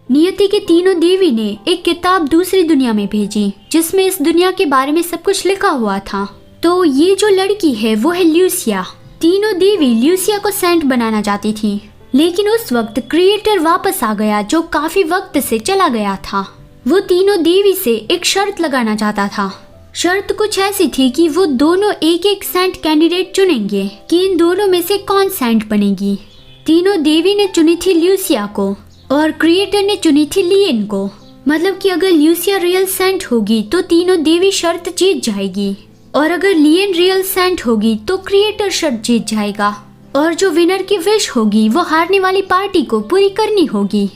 नियति के तीनों देवी ने एक किताब दूसरी दुनिया में भेजी जिसमें इस दुनिया के बारे में सब कुछ लिखा हुआ था। तो ये जो लड़की है वो है ल्यूसिया। तीनों देवी ल्यूसिया को सेंट बनाना चाहती थी, लेकिन उस वक्त क्रिएटर वापस आ गया जो काफी वक्त से चला गया था। वो तीनों देवी से एक शर्त लगाना चाहता था। शर्त कुछ ऐसी थी कि वो दोनों एक एक सेंट कैंडिडेट चुनेंगे कि इन दोनों में से कौन सेंट बनेगी। तीनों देवी ने चुनी थी ल्यूसिया को और क्रिएटर ने चुनी थी लियन को। मतलब कि अगर ल्यूसिया रियल सेंट होगी तो तीनों देवी शर्त जीत जाएगी, और अगर लियन रियल सेंट होगी तो क्रिएटर शर्त जीत जाएगा, और जो विनर की विश होगी वो हारने वाली पार्टी को पूरी करनी होगी।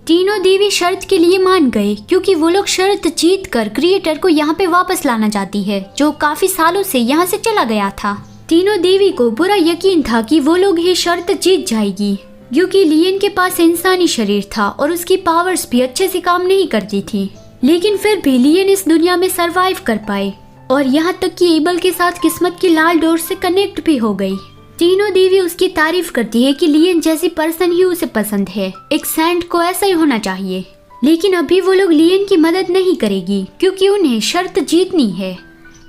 तीनों देवी शर्त के लिए मान गए क्योंकि वो लोग शर्त जीत कर क्रिएटर को यहाँ पे वापस लाना चाहती है जो काफी सालों से यहाँ से चला गया था। तीनों देवी को पूरा यकीन था कि वो लोग ही शर्त जीत जाएगी, क्योंकि लियन के पास इंसानी शरीर था और उसकी पावर्स भी अच्छे से काम नहीं करती थी। लेकिन फिर भी लियन इस दुनिया में सरवाइव कर पाए, और यहाँ तक कि एबल के साथ किस्मत की लाल डोर से कनेक्ट भी हो गई। तीनों देवी उसकी तारीफ करती है कि लियन जैसी पर्सन ही उसे पसंद है, एक सेंट को ऐसा ही होना चाहिए। लेकिन अभी वो लोग लियन की मदद नहीं करेगी क्योंकि उन्हें शर्त जीतनी है।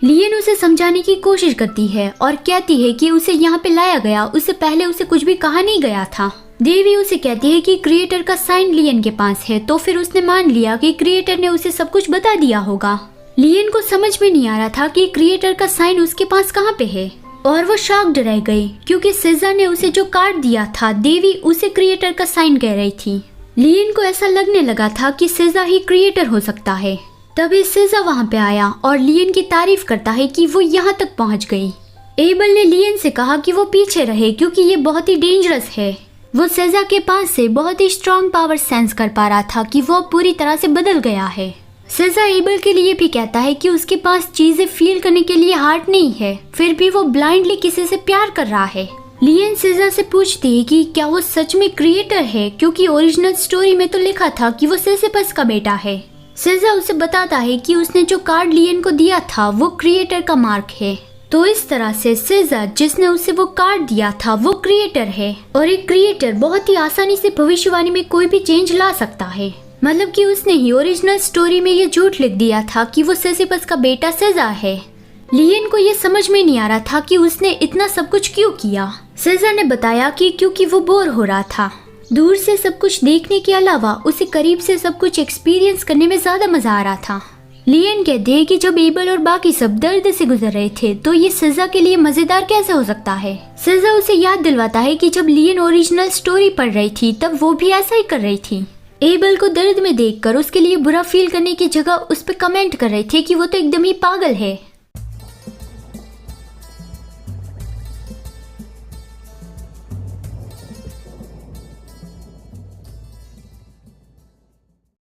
लियन उसे समझाने की कोशिश करती है और कहती है कि उसे यहाँ पे लाया गया, उससे पहले उसे कुछ भी कहा नहीं गया था। देवी उसे कहती है कि क्रिएटर का साइन लियन के पास है, तो फिर उसने मान लिया कि क्रिएटर ने उसे सब कुछ बता दिया होगा। लियन को समझ में नहीं आ रहा था कि क्रिएटर का साइन उसके पास कहाँ पे है, और वो शॉक्ड रह गई क्योंकि सिजा ने उसे जो कार्ड दिया था देवी उसे क्रिएटर का साइन कह रही थी। लियन को ऐसा लगने लगा था कि सिजा ही क्रिएटर हो सकता है। तभी सिजा वहाँ पे आया और लियन की तारीफ करता है कि वो यहाँ तक पहुँच गई। एबल ने लियन से कहा कि वो पीछे रहे क्योंकि ये बहुत ही डेंजरस है। वो सिजा के पास से बहुत ही स्ट्रॉन्ग पावर सेंस कर पा रहा था कि वो पूरी तरह से बदल गया है। सिजा एबल के लिए भी कहता है कि उसके पास चीजें फील करने के लिए हार्ट नहीं है, फिर भी वो ब्लाइंडली किसी से प्यार कर रहा है। लियन सिजा से पूछती है कि क्या वो सच में क्रिएटर है, क्योंकि ओरिजिनल स्टोरी में तो लिखा था कि वो सिसिपस का बेटा है। सिजा उसे बताता है कि उसने जो कार्ड लियन को दिया था वो क्रिएटर का मार्क है। तो इस तरह से सिजा जिसने उसे वो कार्ड दिया था वो क्रिएटर है, और एक क्रिएटर बहुत ही आसानी से भविष्यवाणी में कोई भी चेंज ला सकता है। मतलब कि उसने ही ओरिजिनल स्टोरी में ये झूठ लिख दिया था कि वो सिसिपस का बेटा सिजा है। लियन को ये समझ में नहीं आ रहा था कि उसने इतना सब कुछ क्यों किया। सिजा ने बताया कि क्योंकि वो बोर हो रहा था। दूर से सब कुछ देखने के अलावा उसे करीब से सब कुछ एक्सपीरियंस करने में ज्यादा मजा आ रहा था। लियन कहते हैं कि जब एबल और बाकी सब दर्द से गुजर रहे थे तो ये सिजा के लिए मजेदार कैसे हो सकता है। सिजा उसे याद दिलवाता है कि जब लियन ओरिजिनल स्टोरी पढ़ रही थी तब वो भी ऐसा ही कर रही थी। एबल को दर्द में देखकर उसके लिए बुरा फील करने की जगह उस पर कमेंट कर रहे थे कि वो तो एकदम ही पागल है।